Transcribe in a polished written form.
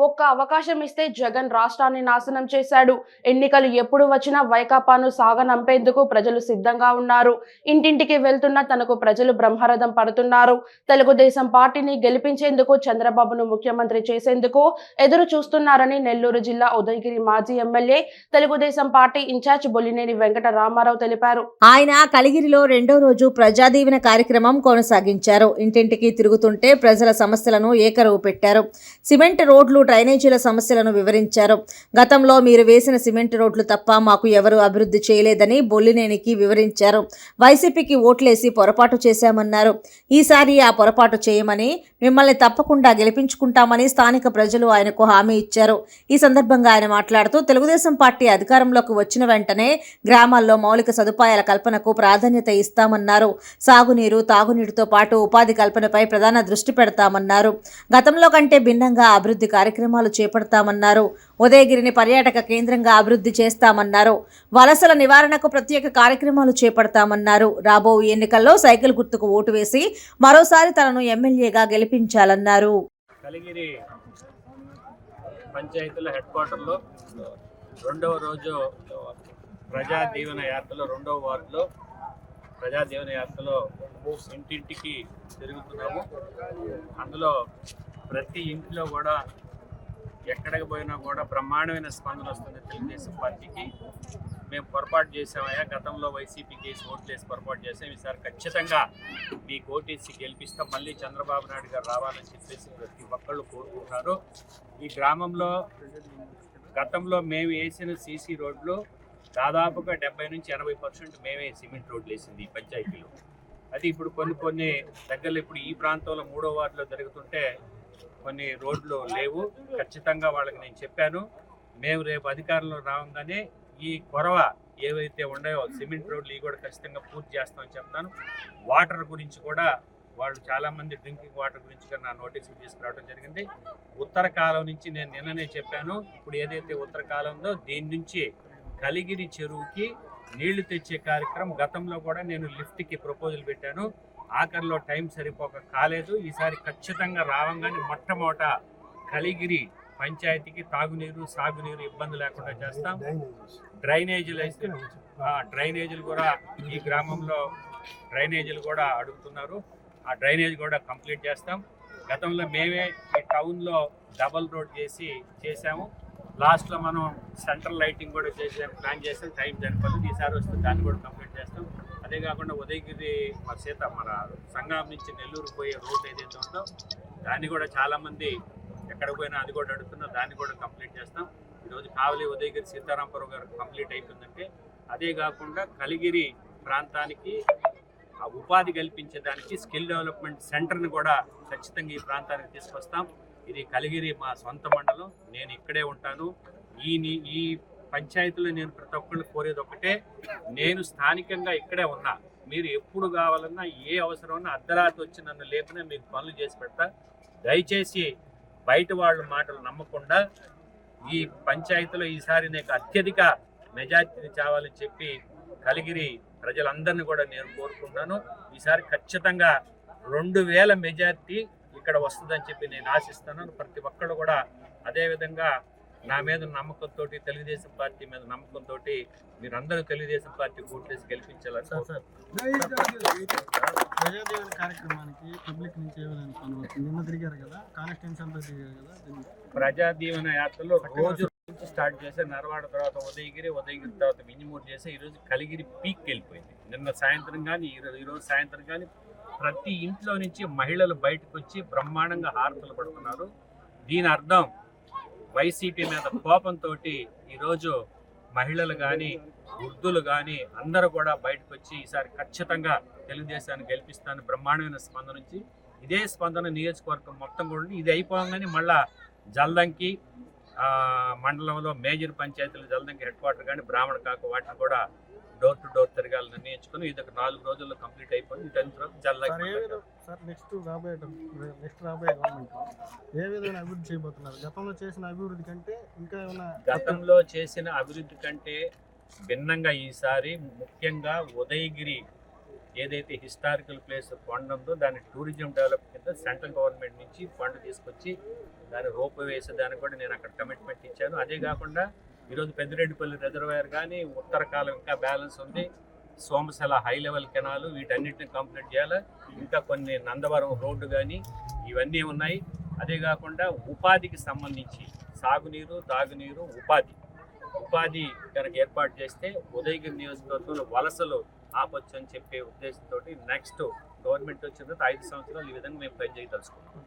ఒక్క అవకాశం ఇస్తే జగన్ రాష్ట్రాన్ని నాశనం చేశాడు. ఎన్నికలు ఎప్పుడు వచ్చినా వైకాపాను సాగనంపేందుకు ప్రజలు సిద్ధంగా ఉన్నారు. ఇంటింటికి వెళ్తున్న తనకు ప్రజలు బ్రహ్మరథం పడుతున్నారు. తెలుగుదేశం పార్టీని గెలిపించేందుకు చంద్రబాబును ముఖ్యమంత్రి చేసేందుకు ఎదురు చూస్తున్నారని నెల్లూరు జిల్లా ఉదయగిరి మాజీ MLA Telugu Desam party incharge Bollineni Venkata Ramarao తెలిపారు. ఆయన కలిగిరిలో రెండో రోజు ప్రజాదీవెన కార్యక్రమం కొనసాగించారు. ఇంటింటికి తిరుగుతుంటే ప్రజల సమస్యలను ఏకరువు పెట్టారు. సిమెంట్ రోడ్లు, డ్రైనేజీల సమస్యలను వివరించారు. గతంలో మీరు వేసిన సిమెంట్ రోడ్లు తప్ప మాకు ఎవరు అభివృద్ధి చేయలేదని బొల్లినేనికి వివరించారు. వైసీపీకి ఓట్లేసి పొరపాటు చేశామన్నారు. ఈసారి ఆ పొరపాటు చేయమని, మిమ్మల్ని తప్పకుండా గెలిపించుకుంటామని స్థానిక ప్రజలు ఆయనకు హామీ ఇచ్చారు. ఈ సందర్భంగా ఆయన మాట్లాడుతూ తెలుగుదేశం పార్టీ అధికారంలోకి వచ్చిన వెంటనే గ్రామాల్లో మౌలిక సదుపాయాల కల్పనకు ప్రాధాన్యత ఇస్తామన్నారు. సాగునీరు, తాగునీటితో పాటు ఉపాధి కల్పనపై ప్రధాన దృష్టి పెడతామన్నారు. గతంలో కంటే భిన్నంగా అభివృద్ధి కార్యక్రమాలు చేపడతామన్నారు. ఉదయగిరిని పర్యాటక కేంద్రంగా అభివృద్ధి చేస్తామన్నారు. వలసల నివారణకు ప్రత్యేక కార్యక్రమాలు చేపడతామన్నారు. రాబో ఎన్నికల్లో సైకిల్ గుర్తుకు ఓటు వేసి మరోసారి తనను ఎమ్మెల్యేగా గెలిపించాలన్నారు. కలిగిరి పంచాయతీల హెడ్ క్వార్టర్లో రెండవ రోజు ప్రజా దీవెన యాత్రలో రెండవ వార్డులో ప్రజా దీవెన యాత్రలో ఇంటింటికి తిరుగుతున్నాము. అందులో ప్రతి ఇంట్లో కూడా ఎక్కడికి పోయినా కూడా బ్రహ్మాండమైన స్పందన వస్తుంది. తెలుగుదేశం పార్టీకి మేము పొరపాటు చేసామయ్యా, గతంలో వైసీపీకి వేసి ఓట్లేసి పొరపాటు చేసాం, ఈసారి ఖచ్చితంగా మీకు ఓటేసి గెలిపిస్తాం, మళ్ళీ చంద్రబాబు నాయుడు గారు రావాలని చెప్పేసి ప్రతి ఒక్కళ్ళు కోరుకుంటున్నారు. ఈ గ్రామంలో గతంలో మేము వేసిన సీసీ రోడ్లు దాదాపుగా 70 నుంచి 80% మేమే సిమెంట్ రోడ్లు వేసింది ఈ పంచాయతీలో. అది ఇప్పుడు కొన్ని దగ్గరలో ఇప్పుడు ఈ ప్రాంతంలో 3వ వార్డులో జరుగుతుంటే కొన్ని రోడ్లు లేవు. ఖచ్చితంగా వాళ్ళకి నేను చెప్పాను, మేము రేపు అధికారంలో రాగానే ఈ కొరవ ఏవైతే ఉన్నాయో సిమెంట్ రోడ్లు ఇవి కూడా ఖచ్చితంగా పూర్తి చేస్తామని చెప్తాను. వాటర్ గురించి కూడా వాళ్ళు చాలామంది డ్రింకింగ్ వాటర్ గురించి కూడా నా నోటీసులు తీసుకురావడం జరిగింది. ఉత్తర కాలం నుంచి నేను నిన్ననే చెప్పాను, ఇప్పుడు ఏదైతే ఉత్తర కాలం ఉందో దీని నుంచి కలిగిరి చెరువుకి నీళ్లు తెచ్చే కార్యక్రమం గతంలో కూడా నేను లిఫ్ట్కి ప్రపోజల్ పెట్టాను. ఆఖరిలో టైం సరిపోక కాలేదు. ఈసారి ఖచ్చితంగా రావంగానే మొట్టమొదట కలిగిరి పంచాయతీకి తాగునీరు, సాగునీరు ఇబ్బంది లేకుండా చేస్తాం. డ్రైనేజీలు కూడా ఈ గ్రామంలో డ్రైనేజీలు కూడా అడుగుతున్నారు. ఆ డ్రైనేజ్ కూడా కంప్లీట్ చేస్తాం. గతంలో మేమే ఈ టౌన్లో డబల్ రోడ్ చేసాము. లాస్ట్లో మనం సెంట్రల్ లైటింగ్ కూడా ప్లాన్ చేసాం. టైం సరిపోతుంది, ఈసారి వస్తే దాన్ని కూడా కంప్లీట్ చేస్తాం. అదే కాకుండా ఉదయగిరి మన సంగం నుంచి నెల్లూరు పోయే రోడ్ ఏదైతే ఉందో దాన్ని కూడా చాలామంది ఎక్కడికి పోయినా అది కూడా అడుగుతున్నారు, దాన్ని కూడా కంప్లీట్ చేస్తాం. ఈరోజు కావలి ఉదయగిరి సీతారాంపురం గారు కంప్లీట్ అయిపోయిందంటే, అదే కాకుండా కలిగిరి ప్రాంతానికి ఉపాధి కల్పించేదానికి స్కిల్ డెవలప్మెంట్ సెంటర్ని కూడా ఖచ్చితంగా ఈ ప్రాంతానికి తీసుకొస్తాం. ఇది కలిగిరి మా సొంత మండలం, నేను ఇక్కడే ఉంటాను. ఈ పంచాయతీలో నేను ప్రతి ఒక్కళ్ళు కోరేది ఒకటే, నేను స్థానికంగా ఇక్కడే ఉన్నా, మీరు ఎప్పుడు కావాలన్నా ఏ అవసరం ఉన్నా అర్ధరాత్రి వచ్చి నన్ను లేపినా మీకు పనులు చేసి పెడతా. దయచేసి బయట వాళ్ళ మాటలు నమ్మకుండా ఈ పంచాయతీలో ఈసారి నాకు అత్యధిక మెజార్టీని చావాలని చెప్పి కలిగిరి ప్రజలందరినీ కూడా నేను కోరుకుంటున్నాను. ఈసారి ఖచ్చితంగా 2000 మెజార్టీ ఇక్కడ వస్తుందని చెప్పి నేను ఆశిస్తున్నాను. ప్రతి ఒక్కళ్ళు కూడా అదేవిధంగా నా మీద నమ్మకంతో, తెలుగుదేశం పార్టీ మీద నమ్మకంతో మీరందరూ తెలుగుదేశం పార్టీ ఓట్లేసి గెలిపించాలని. ప్రజాదీవెన యాత్రలో రోజు స్టార్ట్ చేసే నరవాడ తర్వాత ఉదయగిరి తర్వాత వింజమూరు చేసే ఈరోజు కలిగిరి పీక్ వెళ్ళిపోయింది. నిన్న సాయంత్రం కానీ ఈరోజు సాయంత్రం కానీ ప్రతి ఇంట్లో నుంచి మహిళలు బయటకు వచ్చి బ్రహ్మాండంగా హారతలు పడుతున్నారు. దీని అర్థం వైసీపీ మీద కోపంతో ఈరోజు మహిళలు కానీ వృద్ధులు కానీ అందరూ కూడా బయటకు వచ్చి ఈసారి ఖచ్చితంగా తెలుగుదేశాన్ని గెలిపిస్తాను బ్రహ్మాండమైన స్పందన నుంచి. ఇదే స్పందన నియోజకవర్గం మొత్తం కూడా ఇది అయిపోగానే మళ్ళా జల్దంకి మండలంలో మేజర్ పంచాయతీలు జల్దంకి హెడ్ క్వార్టర్ కానీ బ్రాహ్మణ కాకు వాటిని కూడా డోర్ టు డోర్ తిరగాలి నిర్ణయించుకుని ఇది ఒక 4 రోజుల్లో కంప్లీట్ అయిపోయింది. 10th రోజు జల్దంకి. నెక్స్ట్ రాబోయే గవర్నమెంట్ ఏ విధమైన అభివృద్ధి చేయబోతున్నారు? గతంలో చేసిన అభివృద్ధి కంటే ఇంకా ఏమైనా? గతంలో చేసిన అభివృద్ధి కంటే భిన్నంగా ఈసారి ముఖ్యంగా ఉదయగిరి ఏదైతే హిస్టారికల్ ప్లేస్ ఫండ్ ఉందో దాన్ని టూరిజం డెవలప్ కింద సెంట్రల్ గవర్నమెంట్ నుంచి ఫండ్ తీసుకొచ్చి దాన్ని రోప్ వేసే దానికి కూడా నేను అక్కడ కమిట్మెంట్ ఇచ్చాను. అదే కాకుండా ఈరోజు పెద్దిరెడ్డిపల్లి రిజర్వాయర్ కానీ ఉత్తర కాలం ఇంకా బ్యాలెన్స్ ఉంది, సోమశల హై లెవెల్ కెనాలు, వీటన్నిటిని కంప్లీట్ చేయాలి. ఇంకా కొన్ని నందవరం రోడ్డు కానీ ఇవన్నీ ఉన్నాయి. అదే కాకుండా ఉపాధికి సంబంధించి సాగునీరు, తాగునీరు, ఉపాధి కనుక ఏర్పాటు చేస్తే ఉదయగిరి నియోజకవర్గంలో వలసలు ఆపొచ్చు అని చెప్పే ఉద్దేశంతో నెక్స్ట్ గవర్నమెంట్ వచ్చిన తర్వాత 5 సంవత్సరాలు ఈ విధంగా మేము పని చేయదలుచుకున్నాం.